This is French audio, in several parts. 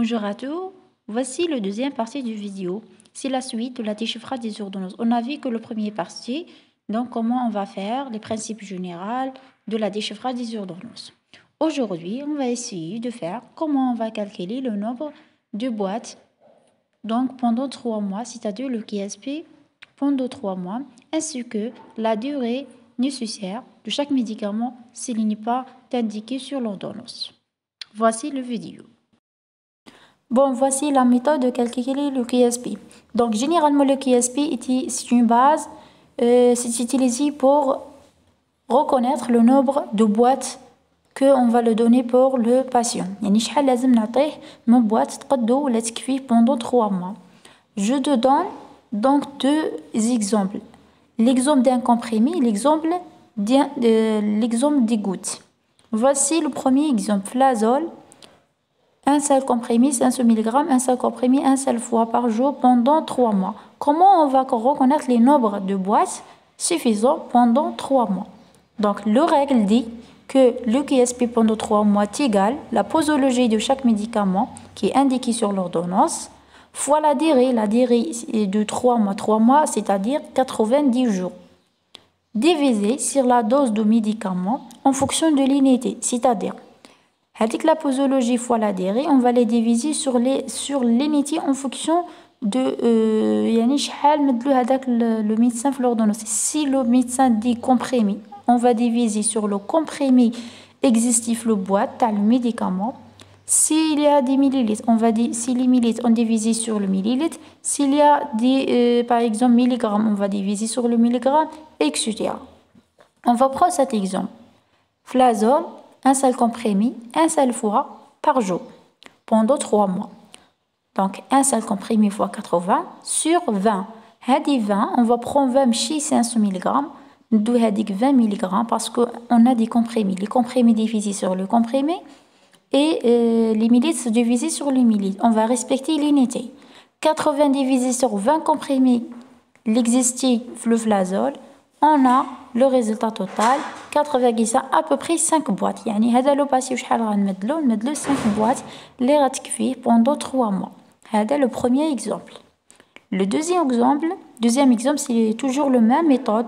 Bonjour à tous, voici le deuxième partie du vidéo. C'est la suite de la déchiffrage des ordonnances. On a vu que le premier partie, donc comment on va faire les principes généraux de la déchiffrage des ordonnances. Aujourd'hui, on va essayer de faire comment on va calculer le nombre de boîtes donc pendant 3 mois, c'est-à-dire le QSP pendant 3 mois, ainsi que la durée nécessaire de chaque médicament s'il n'est pas indiqué sur l'ordonnance. Voici le vidéo. Bon, voici la méthode de calculer le QSP. Donc, généralement, le QSP, c'est une base, c'est utilisé pour reconnaître le nombre de boîtes qu'on va le donner pour le patient. يعني شحال لازم نعطيه من boîte تقدو ولا تكفيه pendant 3 mois. Je te donne donc deux exemples. L'exemple d'un comprimé et l'exemple des gouttes. Voici le premier exemple. Flazolle. Un seul comprimé, 500 mg, un seul comprimé, un seul fois par jour pendant 3 mois. Comment on va reconnaître les nombres de boîtes suffisants pendant 3 mois? Donc, la règle dit que le QSP pendant 3 mois est égal à la posologie de chaque médicament qui est indiqué sur l'ordonnance, fois la durée est de 3 mois, c'est-à-dire 90 jours, divisé sur la dose de médicament en fonction de l'unité, c'est-à-dire avec la posologie fois la durée, on va les diviser sur l'unité en fonction de le médecin fait l'ordonnance. Si le médecin dit comprimé, on va diviser sur le comprimé existif le boîte, le médicament. S'il y a des millilitres, si les millilitres, on divise sur le millilitre. S'il y a des, par exemple, milligrammes, on va diviser sur le milligramme, etc. On va prendre cet exemple. Flazolle. Un seul comprimé, un seul fois par jour, pendant 3 mois. Donc, un seul comprimé fois 80 sur 20. Hadi 20, on va prendre 20 chez 500 mg. Nous avons 20 mg parce qu'on a des comprimés. Les comprimés divisés sur le comprimé et les millilitres divisés sur les millilitres. On va respecter l'unité. 80 divisé sur 20 comprimés, l'existé fluflazole, on a le résultat total 4,5 à peu près 5 boîtes. يعني هذا لو باسيو شحال غنمدلو 5 boîtes اللي غتكفيه pendant 3 mois. هذا le premier exemple. Le deuxième exemple, c'est toujours le même méthode,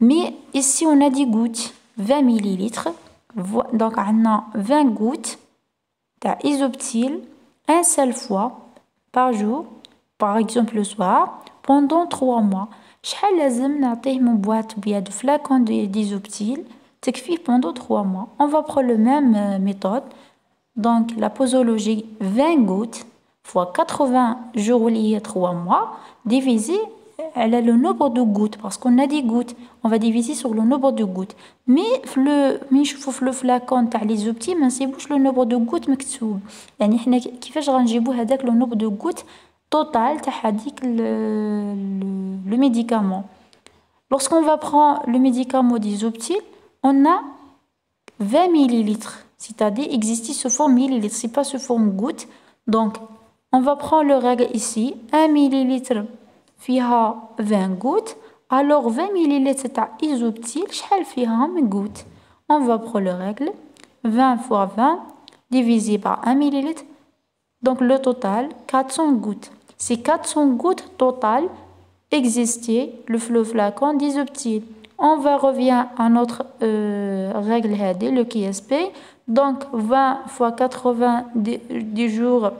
mais ici on a des gouttes 20 ml. Donc on a 20 gouttes d'isoptile un seul fois par jour, par exemple le soir, pendant 3 mois. شحال لازم نعطيه من boîte ou bien de flacon d'isoptile تكفيه pendant 3 mois. On va prendre la même méthode. Donc la posologie 20 gouttes fois 80 jours liés 3 mois divisé le nombre de gouttes parce qu'on a des gouttes. On va diviser sur le nombre de gouttes. Mais نشوفوا le flacon تاع l'isoptile ما نسيبوش le nombre de gouttes مكتوب. يعني حنا كيفاش غنجيبوا هذاك le nombre de gouttes total le médicament. Lorsqu'on va prendre le médicament d'isoptile, on a 20 millilitres, c'est-à-dire exister sous forme millilitres, c'est pas sous forme goutte. Donc, on va prendre le règle ici, 1 millilitre فيها 20 gouttes, alors 20 millilitres تاع isoptile شحال فيها من gouttes. On va prendre le règle 20 fois 20 divisé par 1 millilitre. Donc le total, 400 gouttes. Ces 400 gouttes totales existaient le flacon d'isoptile. On va revenir à notre règle le QSP. Donc 20 fois 80 des jours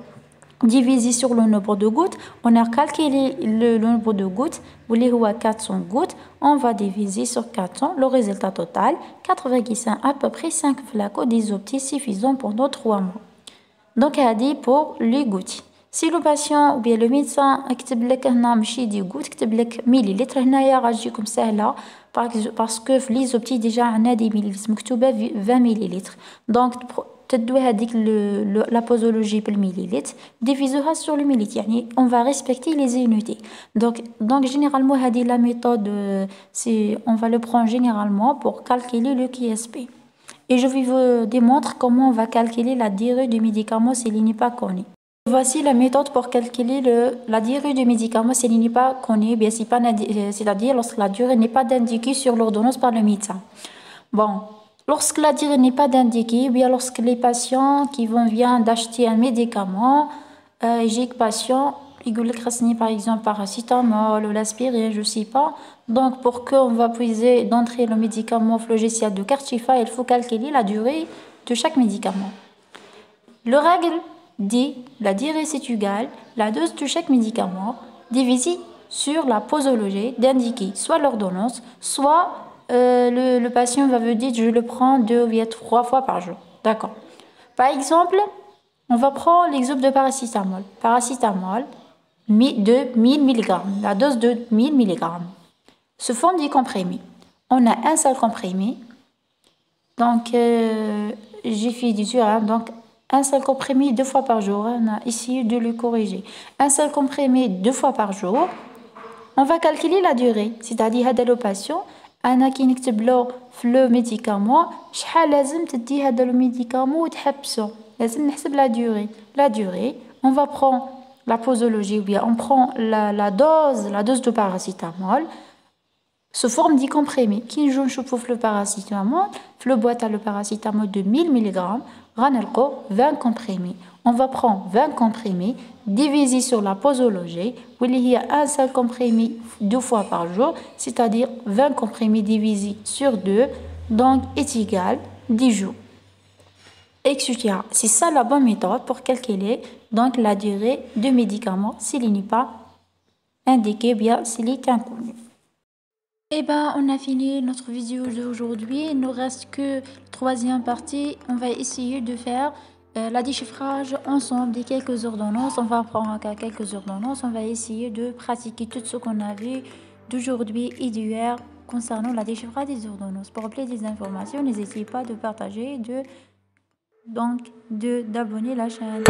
divisé sur le nombre de gouttes. On a calculé le nombre de gouttes. Vous voulez 400 gouttes. On va diviser sur 400. Le résultat total, 4,5 à peu près 5 flacons d'isoptile suffisants pendant 3 mois. Donc, هذه pour les gouttes. Si le patient ou bien le médecin كتب لك هنا ماشي دي gouttes كتب لك مليلتر هنايا غتجيكم سهلة باسكو في ليزوبتي ديجا عندنا دي مليلتر مكتوبة 20 مليلتر. دونك تدوي هذيك la posologie بالمليلتر ديفيزوها sur le millilitre. يعني on va respecter les unités. Donc généralement هذه la méthode on va le prendre généralement pour calculer le QSP. Et je vais vous démontrer comment on va calculer la durée du médicament s'il n'est pas connu. Voici la méthode pour calculer la durée du médicament s'il n'est pas connu, bien c'est-à-dire lorsque la durée n'est pas indiquée sur l'ordonnance par le médecin. Bon, Lorsque la durée n'est pas indiquée, ou bien lorsque les patients qui viennent d'acheter un médicament, j'ai que patient, ils par exemple paracétamol ou l'aspirine, je ne sais pas. Donc, pour qu'on va puiser d'entrer le médicament au logiciel de Cartifa, il faut calculer la durée de chaque médicament. Le règle dit la durée c'est égal la dose de chaque médicament divisé sur la posologie d'indiquer soit l'ordonnance, soit le patient va vous dire je le prends 2 ou 3 fois par jour. D'accord. Par exemple, on va prendre l'exemple de paracétamol. Paracétamol de 1000 mg, la dose de 1000 mg. Ce sont 10 comprimés. On a un seul comprimé. Donc, j'ai fait du surat. Donc, un seul comprimé 2 fois par jour. On a essayé de le corriger. Un seul comprimé 2 fois par jour. On va calculer la durée. C'est-à-dire, le patient, أنا كي نكتب له في لو ميديكامون شحال لازم تدي هذا لو ميديكامون وتحبسه لازم نحسب la durée on va prendre la posologie ou bien on prend la dose de paracétamol sous forme de comprimé كي نجو نشوفو في لو paracétamol في لو boîte à le paracétamol de 1000 mg غنلقو 20 comprimés on va prendre 20 comprimés divisé sur la posologie où il y a un seul comprimé 2 fois par jour, c'est-à-dire 20 comprimés divisé sur 2, donc est égal 10 jours, etc. C'est ça la bonne méthode pour calculer donc la durée de médicament s'il n'est pas indiqué, bien s'il est inconnu. Eh ben, on a fini notre vidéo d'aujourd'hui. Il ne reste que la troisième partie. On va essayer de faire la déchiffrage ensemble des quelques ordonnances. On va prendre quelques ordonnances. On va essayer de pratiquer tout ce qu'on a vu d'aujourd'hui et d'hier concernant la déchiffrage des ordonnances. Pour plus des informations, n'hésitez pas de partager, d'abonner la chaîne.